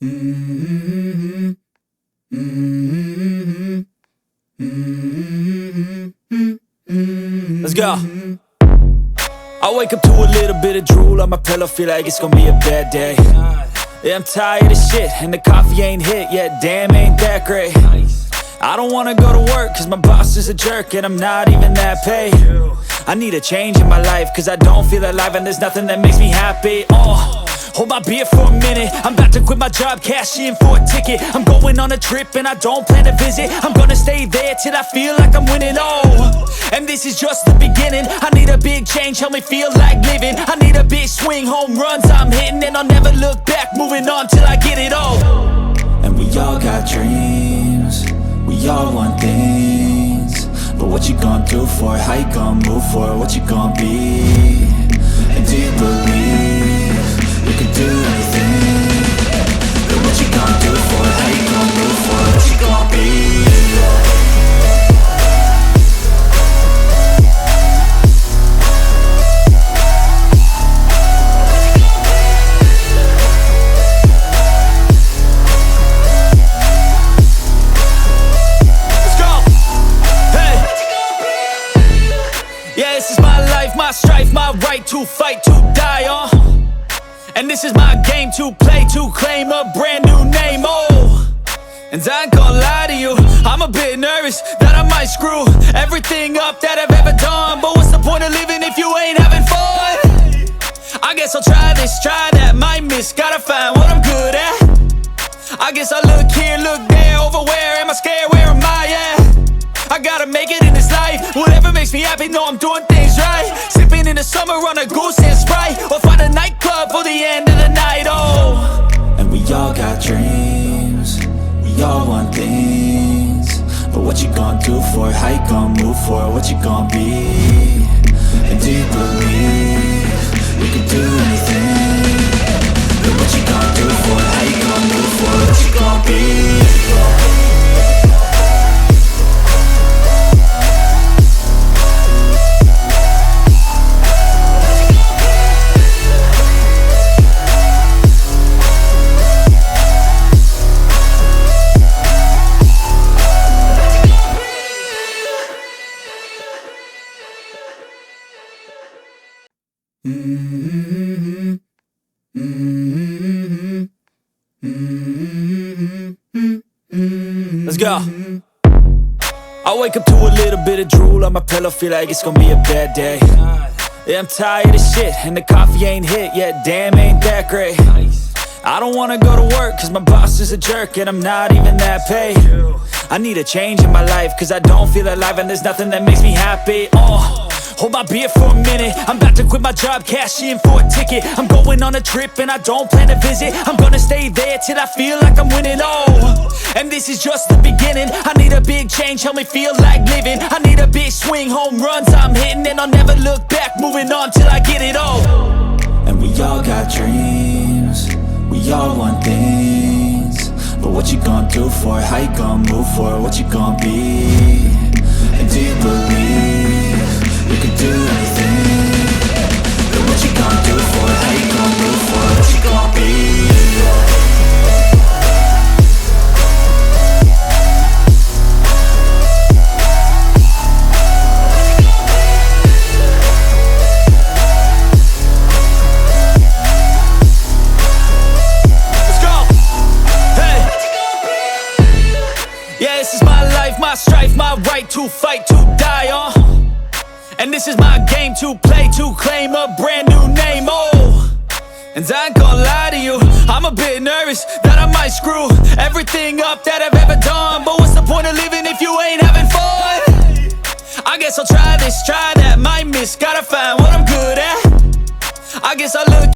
Mm-hmm. Mm-hmm. Mm-hmm. Let's go. I wake up to a little bit of drool on my pillow, feel like it's gonna be a bad day. Yeah, I'm tired of shit, and the coffee ain't hit yet, damn, ain't that great. I don't wanna go to work, cause my boss is a jerk, and I'm not even that paid. I need a change in my life, cause I don't feel alive, and there's nothing that makes me happy. Hold my beer for a minute, I'm about to quit my job, cash in for a ticket. I'm going on a trip and I don't plan to visit. I'm gonna stay there till I feel like I'm winning, and this is just the beginning. I need a big change, help me feel like living. I need a big swing, home runs I'm hitting, and I'll never look back, moving on till I get it all. And we all got dreams, we all want things, but what you gonna do for it? How you gonna move for it? What you gonna be? And do you believe you can do anything? But what you gonna do for it? How you gonna move for it? What you gonna be? Yeah, this is my life, my strife, my right to fight, to die on. And this is my game to play, to claim a brand new name, And I ain't gonna lie to you, I'm a bit nervous that I might screw everything up that I've ever done. But what's the point of living if you ain't having fun? I guess I'll try this, try that, might miss, gotta find what I'm good at. I guess I look here, look there, over where am I scared, where am I at? I gotta make it in this life, whatever makes me happy, know I'm doing things right. Sipping in the summer on a goose and Sprite, or find a nightclub for the end of the night, And we all got dreams, we all want things, but what you gonna do for it? How you gonna move for it? What you gonna be? And do you believe you can do anything? But what you gonna do for it? How you gonna move for it? What you gonna be? Mm-hmm. Mm-hmm. Mm-hmm. Let's go. I wake up to a little bit of drool on my pillow, feel like it's gonna be a bad day. Yeah, I'm tired of shit, and the coffee ain't hit yet, damn, ain't that great. I don't wanna go to work, cause my boss is a jerk, and I'm not even that paid. I need a change in my life, cause I don't feel alive, and there's nothing that makes me happy. Hold my beer for a minute, I'm about to quit my job, cash in for a ticket. I'm going on a trip and I don't plan to visit. I'm gonna stay there till I feel like I'm winning, and this is just the beginning. I need a big change, help me feel like living. I need a big swing, home runs I'm hitting, and I'll never look back, moving on till I get it all. And we all got dreams, we all want things, but what you gonna do for it? How you gonna move for it? What you gonna be? And do you believe you can do anything? But what you gonna do for it? How you gonna move for it? What you gonna be? Let's go. Hey. Yeah, this is my life, my strife, my right to fight, to die on. And this is my game to play, to claim a brand new name, And I ain't gonna lie to you, I'm a bit nervous that I might screw everything up that I've ever done. But what's the point of living if you ain't having fun? I guess I'll try this, try that, might miss, gotta find what I'm good at. I guess I look